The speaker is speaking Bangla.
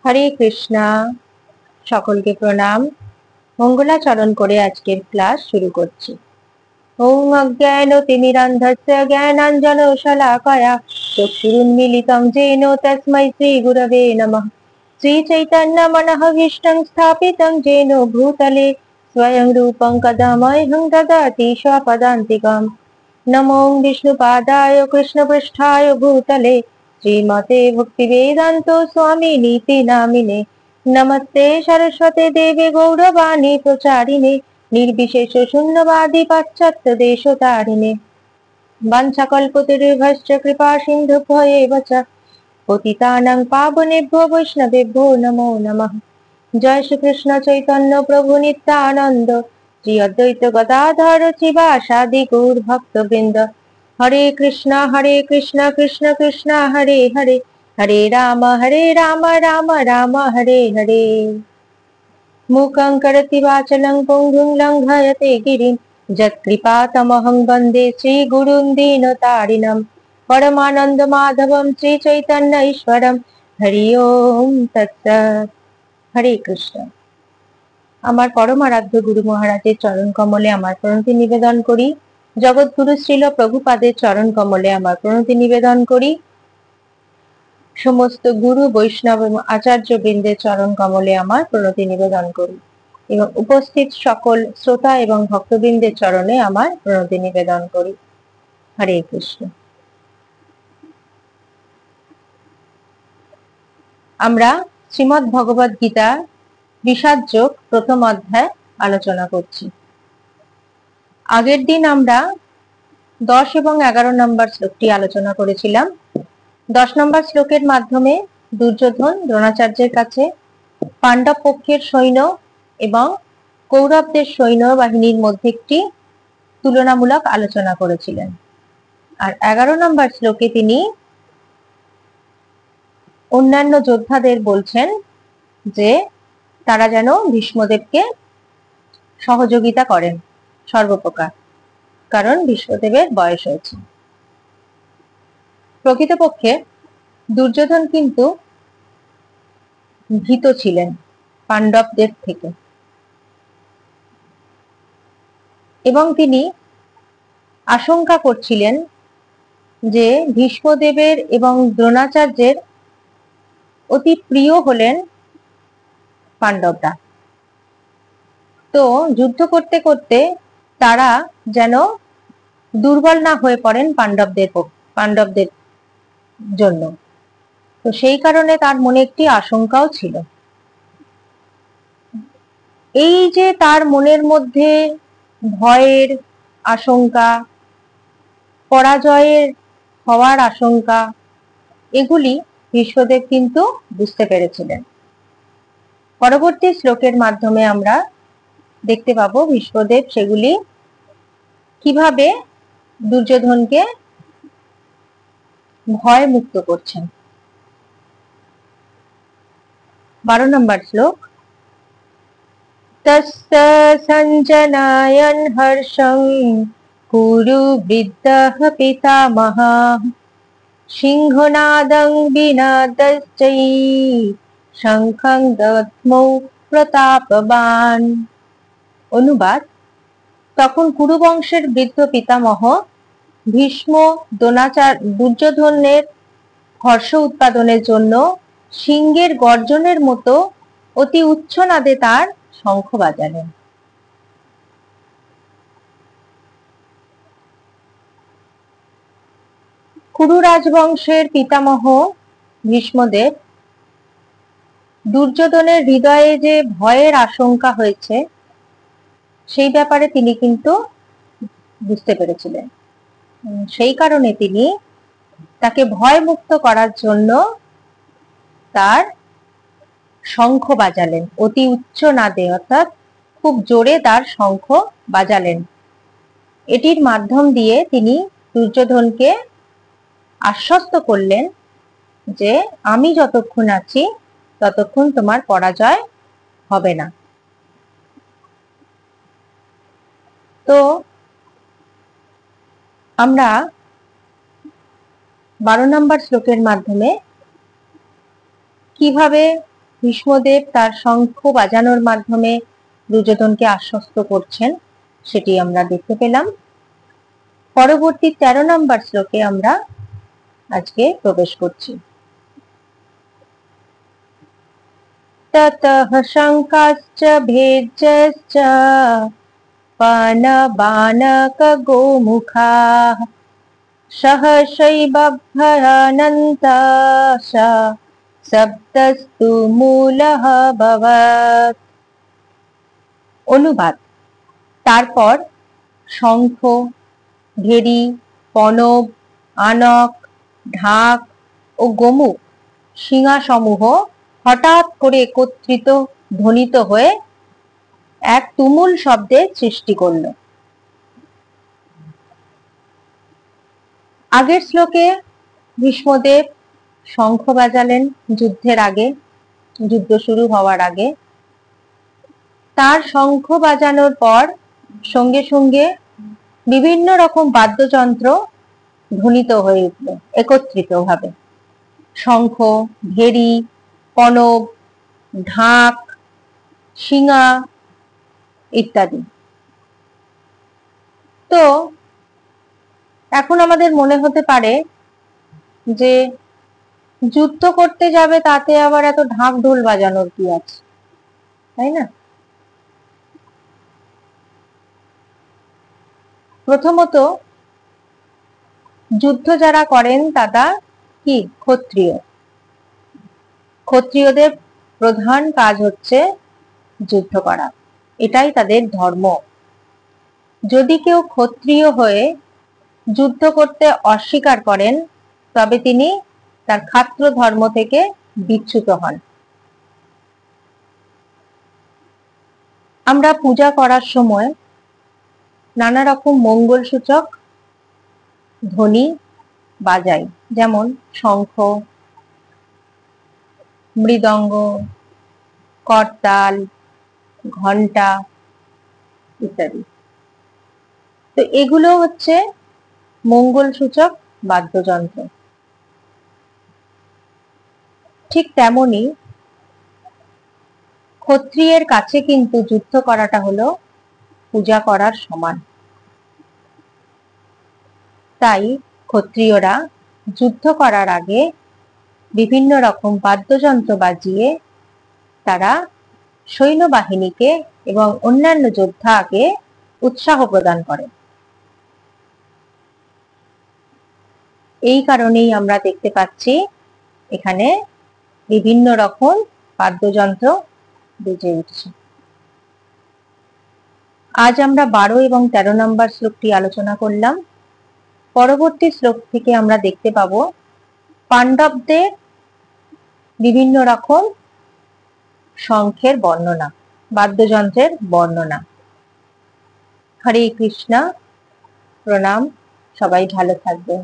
হরে কৃষ্ণা। সকলকে প্রণাম। মঙ্গলাচরণ করে আজকের ক্লাস শুরু করছি। ওং অজ্ঞানতিমিরান্ধস্য জ্ঞানাঞ্জনশলাকয়া চক্ষুরুন্মিলিतं येन तस्मै श्रीगुरवे नमः। श्रीचैतन्यमनःभीष्टं स्थापितं येन भूतले स्वयं रूपं कदा मह्यं ददाति स्वपदान्तिकम्। नमो विष्णुपादाय कृष्णपृष्ठाय भूतले श्रीमते भक्तिवेदान्त स्वामिनीति नामिने। नमस्ते सरस्वते देवे गौरवाणी प्रचारिणे निर्विशेष शून्यवादी पाश्चात्य देशतारिणे। वाञ्छाकल्पतरुभ्यश्च कृपा सिन्धुभ्यो एव च पतितानां पावनेभ्यो वैष्णवेभ्यो नमो नमः। जय श्री कृष्ण चैतन्य प्रभु नित्यानंद श्री अद्वैत गदाधर शिवासादि गौर भक्त वृंद। हरे कृष्ण कृष्ण कृष्ण हरे हरे, हरे राम राम राम हरे हरे। मूकं करोति वाचालं पङ्गुं लङ्घयते गिरिं यत्कृपातमहं वन्दे श्रीगुरुं दीनतारिणं। परमानंद माधवं श्री चैतन्य ईश्वरं। हरि ओम तत्सत्। हरे कृष्ण। আমার পরম আরাধ্য গুরু মহারাজের চরণ কমলে আমার প্রণতি নিবেদন করি। জগৎগুরু শ্রীল প্রভুপাদের চরণ কমলে আমার প্রণতি নিবেদন করি। সমস্ত গুরু বৈষ্ণব এবং আচার্য বৃন্দের চরণ কমলে আমার প্রণতি নিবেদন করি এবং উপস্থিত সকল শ্রোতা এবং ভক্তবৃন্দের চরণে আমার প্রণতি নিবেদন করি। হরে কৃষ্ণ। আমরা শ্রীমদ্ ভগবদ গীতা বিষাদ যোগ প্রথম অধ্যায় আলোচনা করছি। আগের দিন আমরা 10 এবং 11 নম্বর শ্লোকটি আলোচনা করেছিলাম। 10 নম্বর শ্লোকের মাধ্যমে দুর্যোধন দ্রোণাচার্যের কাছে পাণ্ডব পক্ষের সৈন্য এবং কৌরবদের সৈন্য বাহিনীর মধ্যে একটি তুলনামূলক আলোচনা করেছিলেন। আর 11 নম্বর শ্লোকে তিনি অন্যান্য যোদ্ধাদের বলছেন যে তারা যেন ভীষ্মদেবকে সহযোগিতা করেন সর্বপ্রকার, কারণ ভীষ্মদেবের বয়স হয়েছে। প্রকৃতপক্ষে দুর্যোধন কিন্তু ভীত ছিলেন পাণ্ডবদের থেকে এবং তিনি আশঙ্কা করছিলেন যে ভীষ্মদেবের এবং দ্রোণাচার্যের অতি প্রিয় হলেন পাণ্ডবরা। তো যুদ্ধ করতে করতে তারা যেন দুর্বল না হয়ে পড়েন পাণ্ডবদের জন্য। তো সেই কারণে তার মনে একটি আশঙ্কাও ছিল। এই যে তার মনের মধ্যে ভয়ের আশঙ্কা, পরাজয়ের হওয়ার আশঙ্কা, এগুলি ভীষ্মদেব কিন্তু বুঝতে পেরেছিলেন। পরবর্তী শ্লোকের মাধ্যমে আমরা দেখতে পাবো ভীষ্মদেব সেগুলি কিভাবে দুর্যোধনকে ভয় মুক্ত করছেন। 12 নম্বর শ্লোক। তস্য সঞ্জনায়ন হর্ষং কুরু বৃদ্ধঃ পিতামহঃ সিংহনাদং বিনাদশ্চৈ শঙ্খং দধ্মৌ প্রতাপবান। অনুবাদ: তখন কুরুবংশের বৃদ্ধ পিতামহ ভীষ্ম দুর্যোধনের হর্ষ উৎপাদনের জন্য সিংহের গর্জনের মতো অতি উচ্চ নাদে তার শঙ্খ বাজালেন। কুরু রাজবংশের পিতামহ ভীষ্মদেব দুর্যোধনের হৃদয়ে যে ভয়ের আশঙ্কা হয়েছে সেই ব্যাপারে তিনি কিন্তু বুঝতে পেরেছিলেন। সেই কারণে তিনি তাকে ভয় মুক্ত করার জন্য তার শঙ্খ বাজালেন অতি উচ্চ নাদে, অর্থাৎ খুব জোরে তার শঙ্খ বাজালেন। এটির মাধ্যম দিয়ে তিনি দুর্যোধনকে আশ্বস্ত করলেন যে আমি যতক্ষণ আছি ততক্ষণ তোমার পরাজয় হবে না। তো আমরা 12 নম্বর শ্লোকের মাধ্যমে কিভাবে ভীষ্মদেব তার শঙ্খ বাজানোর মাধ্যমে দুর্যোধনকে আশ্বস্ত করছেন, সেটি আমরা দেখতে পেলাম। পরবর্তী 13 নম্বর শ্লোকে আমরা আজকে প্রবেশ করছি। ততঃ শঙ্কাশ্চ ভেজ্যশ্চ পানবানক গোমুখাঃ সহসৈবভয়ানন্তাঃ সপ্তস্তু মূলঃ ভবৎ। অনুবাদ: তারপর শঙ্খ, ভেরি, পনব, আনক, ঢাক ও গোমুখ শিঙাসমূহ হঠাৎ করে একত্রিত ধ্বনিত হয়ে এক তুমুল শব্দের সৃষ্টি করল। আগের শ্লোকে ভীষ্মদেব শঙ্খ বাজালেন যুদ্ধের আগে, যুদ্ধ শুরু হওয়ার আগে। তার শঙ্খ বাজানোর পর সঙ্গে সঙ্গে বিভিন্ন রকম বাদ্যযন্ত্র ধ্বনিত হয়ে উঠল একত্রিতভাবে। শঙ্খ, ভেরি, পনব, ঢাক, শিঙা ইত্যাদি। তো এখন আমাদের মনে হতে পারে যে যুদ্ধ করতে যাবে, তাতে আবার এত ঢাক ঢোল বাজানোর কি আছে, তাই না? প্রথমত, যুদ্ধ যারা করেন তারা কি? ক্ষত্রিয়। ক্ষত্রিয়দের প্রধান কাজ হচ্ছে যুদ্ধ করা, এটাই তাদের ধর্ম। যদি কেউ ক্ষত্রিয় হয়ে যুদ্ধ করতে অস্বীকার করেন, তবে তিনি তার ক্ষাত্র ধর্ম থেকে বিচ্যুত হন। আমরা পূজা করার সময় নানা রকম মঙ্গল সূচক ধ্বনি বাজাই, যেমন শঙ্খ, মৃদঙ্গ, করতাল, ঘণ্টা ইত্যাদি। তো এগুলো হচ্ছে মঙ্গল সূচক বাদ্যযন্ত্র। ঠিক তেমনি ক্ষত্রিয়ের কাছে কিন্তু যুদ্ধ করাটা হলো পূজা করার সমান। তাই ক্ষত্রিয়রা যুদ্ধ করার আগে বিভিন্ন রকম বাদ্যযন্ত্র বাজিয়ে তারা সৈন্যবাহিনীকে এবং অন্যান্য যোদ্ধাকে উৎসাহ প্রদান করে। এই কারণেই আমরা দেখতে পাচ্ছি এখানে বিভিন্ন রকম বাদ্যযন্ত্র বেজে উঠছে। আজ আমরা 12 এবং 13 নম্বর শ্লোকটি আলোচনা করলাম। পরবর্তী শ্লোক থেকে আমরা দেখতে পাবো পাণ্ডবদের বিভিন্ন রকম শঙ্খের বর্ণনা, বাদ্যযন্ত্রের বর্ণনা। হরে কৃষ্ণ, প্রণাম, সবাই ভালো থাকবেন।